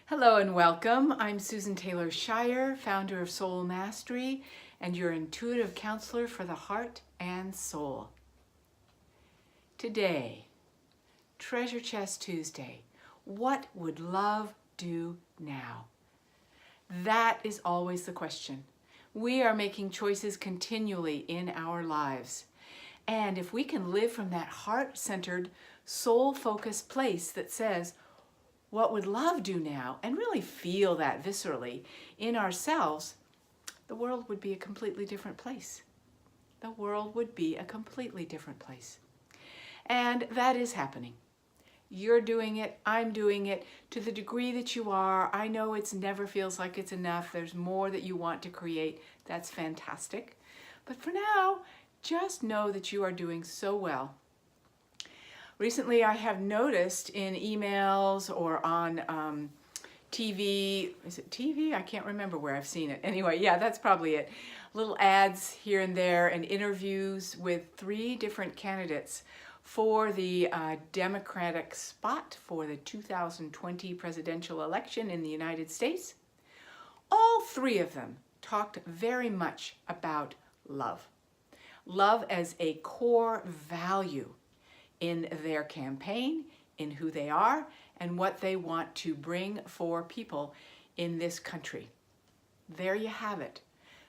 Hello and welcome. I'm Susan Taylor Shire, founder of Soul Mastery, and your intuitive counselor for the heart and soul. Today, Treasure Chest Tuesday. What would love do now? That is always the question. We are making choices continually in our lives. And if we can live from that heart-centered, soul-focused place that says, what would love do now? And really feel that viscerally in ourselves, the world would be a completely different place. The world would be a completely different place. And that is happening. You're doing it, I'm doing it. To the degree that you are, I know it never feels like it's enough. There's more that you want to create. That's fantastic. But for now, just know that you are doing so well. Recently, I have noticed in emails or on TV, is it TV? I can't remember where I've seen it. Anyway, yeah, that's probably it. Little ads here and there and interviews with 3 different candidates for the Democratic spot for the 2020 presidential election in the United States. All 3 of them talked very much about love. Love as a core value in their campaign, in who they are, and what they want to bring for people in this country. There you have it.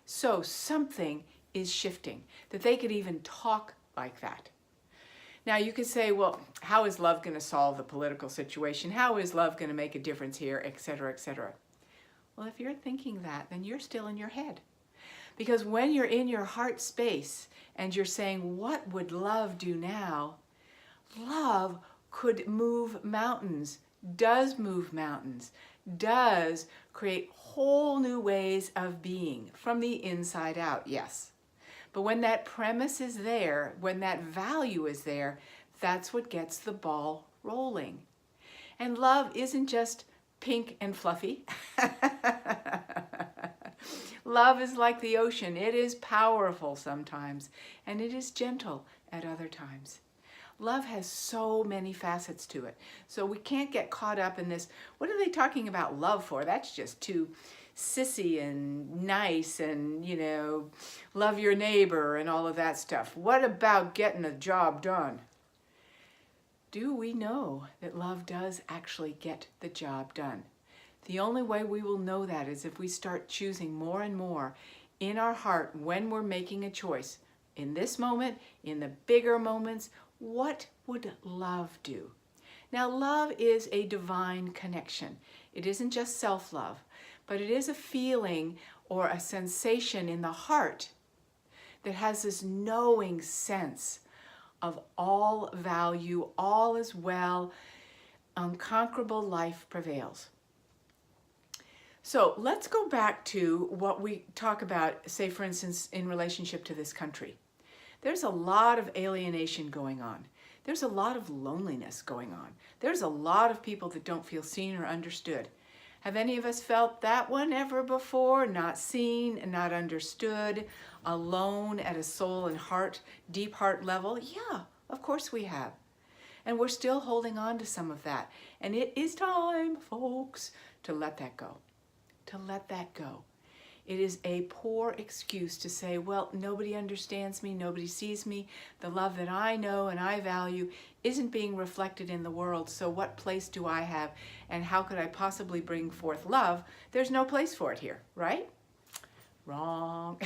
So something is shifting, that they could even talk like that. Now you could say, well, how is love going to solve the political situation? How is love going to make a difference here, etc., etc.? Well, if you're thinking that, then you're still in your head. Because when you're in your heart space and you're saying, what would love do now? Love could move mountains, does move mountains, does create whole new ways of being from the inside out, yes. But when that premise is there, when that value is there, that's what gets the ball rolling. And love isn't just pink and fluffy. Love is like the ocean. It is powerful sometimes, and it is gentle at other times. Love has so many facets to it. So we can't get caught up in this, what are they talking about love for? That's just too sissy and nice and, you know, love your neighbor and all of that stuff. What about getting a job done? Do we know that love does actually get the job done? The only way we will know that is if we start choosing more and more in our heart when we're making a choice. In this moment, in the bigger moments, what would love do? Now, love is a divine connection. It isn't just self-love, but it is a feeling or a sensation in the heart that has this knowing sense of all value, all is well, unconquerable life prevails. So let's go back to what we talk about, say, for instance, in relationship to this country. There's a lot of alienation going on. There's a lot of loneliness going on. There's a lot of people that don't feel seen or understood. Have any of us felt that one ever before? Not seen, not understood, alone at a soul and heart, deep heart level? Yeah, of course we have. And we're still holding on to some of that. And it is time, folks, to let that go. To let that go. It is a poor excuse to say, well, nobody understands me, nobody sees me. The love that I know and I value isn't being reflected in the world, so what place do I have and how could I possibly bring forth love? There's no place for it here, right? Wrong.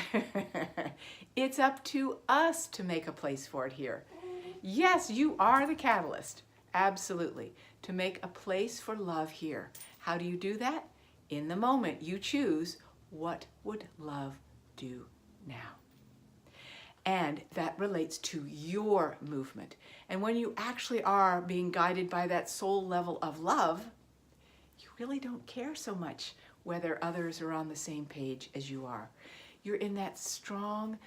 It's up to us to make a place for it here. Yes, you are the catalyst, absolutely, to make a place for love here. How do you do that? In the moment, you choose, what would love do now? And that relates to your movement. And when you actually are being guided by that soul level of love, you really don't care so much whether others are on the same page as you are. You're in that strong,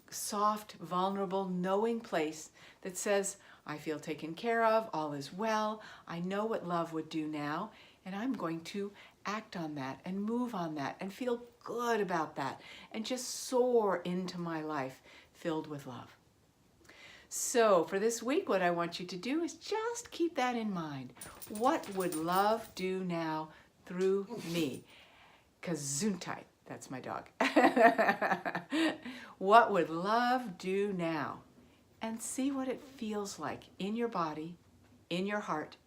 soft, vulnerable, knowing place that says, I feel taken care of, all is well, I know what love would do now, and I'm going to act on that and move on that and feel good about that and just soar into my life filled with love. So for this week, what I want you to do is just keep that in mind. What would love do now through me. Gesundheit, that's my dog. What would love do now? And see what it feels like in your body, in your heart,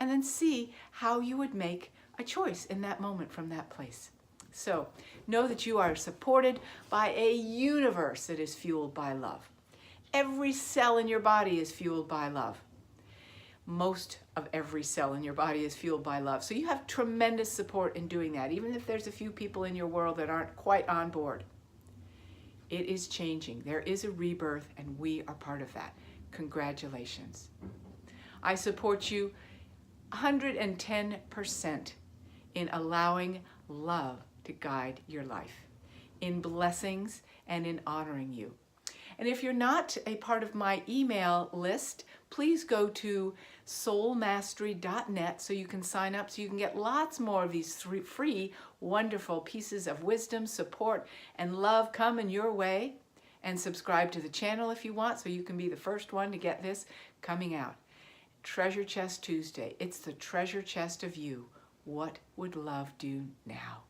and then see how you would make a choice in that moment from that place. So know that you are supported by a universe that is fueled by love. Every cell in your body is fueled by love. Most of every cell in your body is fueled by love. So you have tremendous support in doing that, even if there's a few people in your world that aren't quite on board. It is changing. There is a rebirth, and we are part of that. Congratulations. I support you 110% in allowing love to guide your life, in blessings and in honoring you. And if you're not a part of my email list, please go to soulmastery.net so you can sign up, so you can get lots more of these free, wonderful pieces of wisdom, support, and love coming your way. And subscribe to the channel if you want, so you can be the first one to get this coming out. Treasure Chest Tuesday. It's the treasure chest of you. What would love do now?